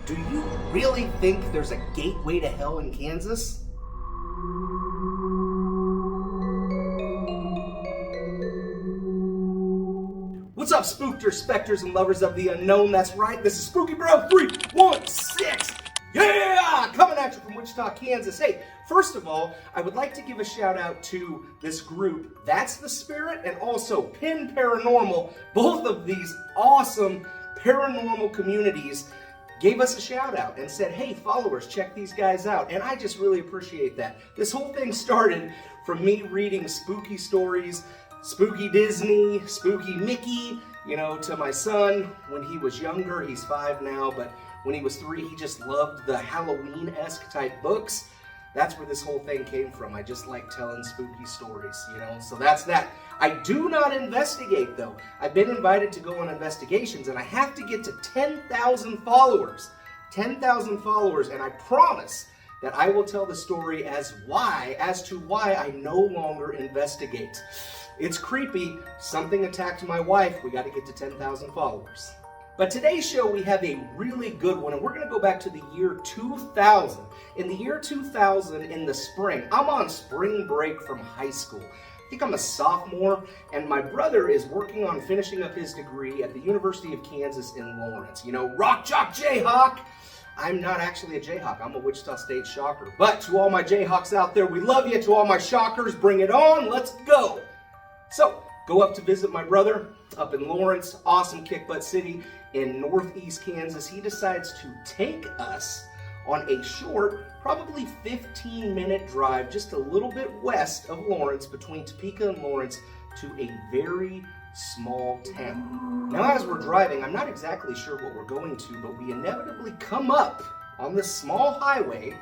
Do you really think there's a gateway to hell in Kansas? What's up, spookters, specters, and lovers of the unknown? That's right, this is Spooky Bro 316. Yeah! Coming at you from Wichita, Kansas. Hey, first of all, I would like to give a shout out to this group, That's the Spirit, and also Pin Paranormal. Both of these awesome paranormal communities gave us a shout out and said, hey, followers, check these guys out. And I just really appreciate that. This whole thing started from me reading spooky stories, Spooky Disney, Spooky Mickey, to my son when he was younger. He's 5 now, but when he was 3, he just loved the Halloween-esque type books. That's where this whole thing came from. I just like telling spooky stories, so that's that. I do not investigate, though. I've been invited to go on investigations, and I have to get to 10,000 followers. 10,000 followers, and I promise that I will tell the story as to why I no longer investigate. It's creepy. Something attacked my wife. We got to get to 10,000 followers. But today's show, we have a really good one, and we're going to go back to the year 2000. In the year 2000, in the spring, I'm on spring break from high school. I think I'm a sophomore, and my brother is working on finishing up his degree at the University of Kansas in Lawrence. Rock Jock Jayhawk. I'm not actually a Jayhawk. I'm a Wichita State Shocker. But to all my Jayhawks out there, we love you. To all my Shockers, bring it on. Let's go. So, go up to visit my brother up in Lawrence, awesome kick-butt city in northeast Kansas. He decides to take us on a short, probably 15-minute drive just a little bit west of Lawrence, between Topeka and Lawrence, to a very small town. Now, as we're driving, I'm not exactly sure what we're going to, but we inevitably come up on this small highway.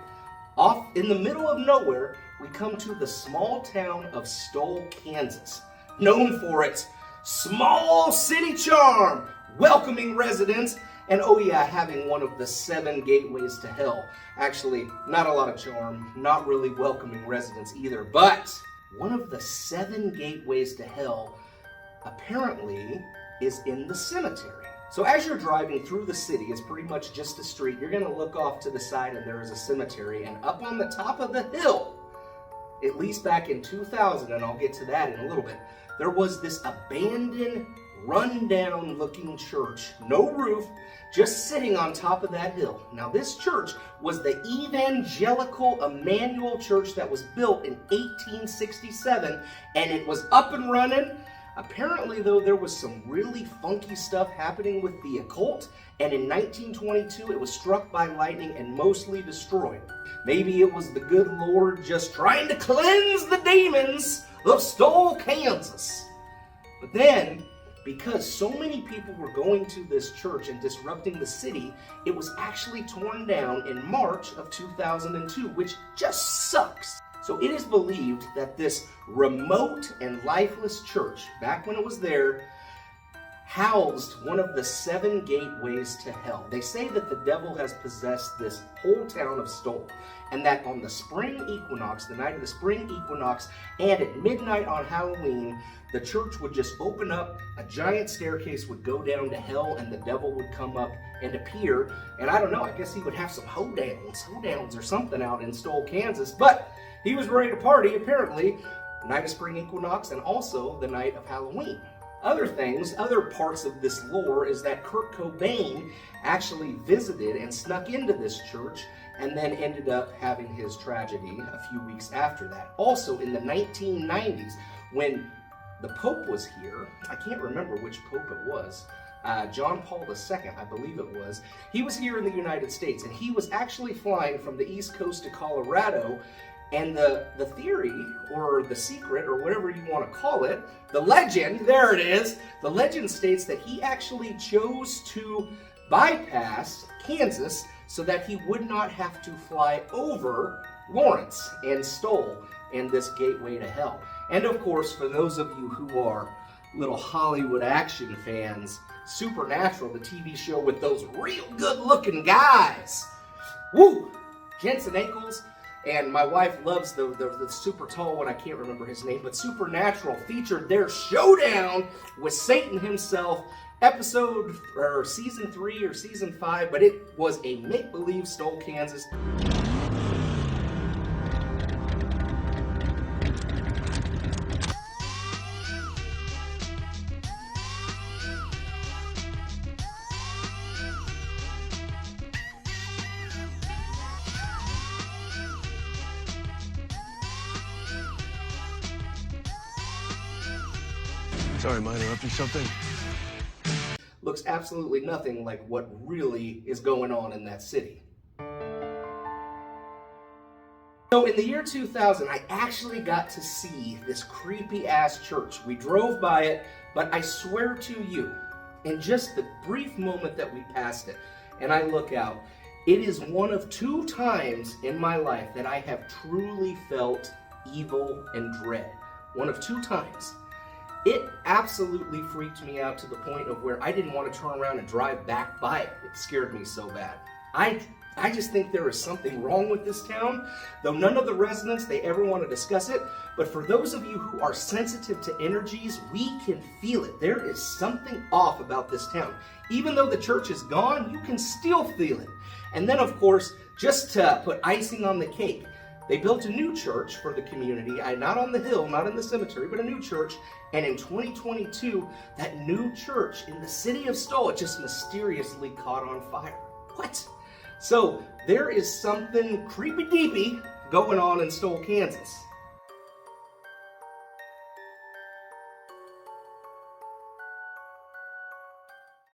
Off in the middle of nowhere, we come to the small town of Stull, Kansas, known for its small city charm, welcoming residents, and oh yeah, having one of the 7 gateways to hell. Actually, not a lot of charm, not really welcoming residents either, but one of the 7 gateways to hell apparently is in the cemetery. So as you're driving through the city, it's pretty much just a street. You're going to look off to the side and there is a cemetery, and up on the top of the hill, at least back in 2000, and I'll get to that in a little bit, there was this abandoned, run-down looking church, no roof, just sitting on top of that hill. Now, this church was the Evangelical Emmanuel Church that was built in 1867, and it was up and running. Apparently, though, there was some really funky stuff happening with the occult, and in 1922, it was struck by lightning and mostly destroyed. Maybe it was the good Lord just trying to cleanse the demons of Stull, Kansas. But then, because so many people were going to this church and disrupting the city, it was actually torn down in March of 2002, which just sucks. So it is believed that this remote and lifeless church, back when it was there, housed one of the 7 gateways to hell. They say that the devil has possessed this whole town of Stull, and that on the spring equinox, the night of the spring equinox, and at midnight on Halloween, the church would just open up, a giant staircase would go down to hell, and the devil would come up and appear. And I don't know, I guess he would have some hoedowns or something out in Stull, Kansas, but he was ready to party, apparently, the night of spring equinox and also the night of Halloween. Other parts of this lore is that Kurt Cobain actually visited and snuck into this church and then ended up having his tragedy a few weeks after that. Also, in the 1990s, when the Pope was here, I can't remember which Pope it was, John Paul II, I believe it was, he was here in the United States, and he was actually flying from the East Coast to Colorado. And the theory, or the secret, or whatever you want to call it, the legend, there it is, the legend states that he actually chose to bypass Kansas so that he would not have to fly over Lawrence and Stull and this gateway to hell. And of course, for those of you who are little Hollywood action fans, Supernatural, the TV show with those real good-looking guys. Woo! Jensen Ackles. And my wife loves the super tall one, I can't remember his name, but Supernatural featured their showdown with Satan himself episode or season 3 or season 5, but it was a make-believe Stull, Kansas. Sorry, am I interrupting something? Looks absolutely nothing like what really is going on in that city. So in the year 2000, I actually got to see this creepy ass church. We drove by it, but I swear to you, in just the brief moment that we passed it, and I look out, it is one of 2 times in my life that I have truly felt evil and dread. One of 2 times. It absolutely freaked me out to the point of where I didn't want to turn around and drive back by it. It scared me so bad. I just think there is something wrong with this town, though none of the residents, they ever want to discuss it. But for those of you who are sensitive to energies, we can feel it. There is something off about this town. Even though the church is gone, you can still feel it. And then, of course, just to put icing on the cake, they built a new church for the community, not on the hill, not in the cemetery, but a new church. And in 2022, that new church in the city of Stull, it just mysteriously caught on fire. What? So there is something creepy-deepy going on in Stull, Kansas.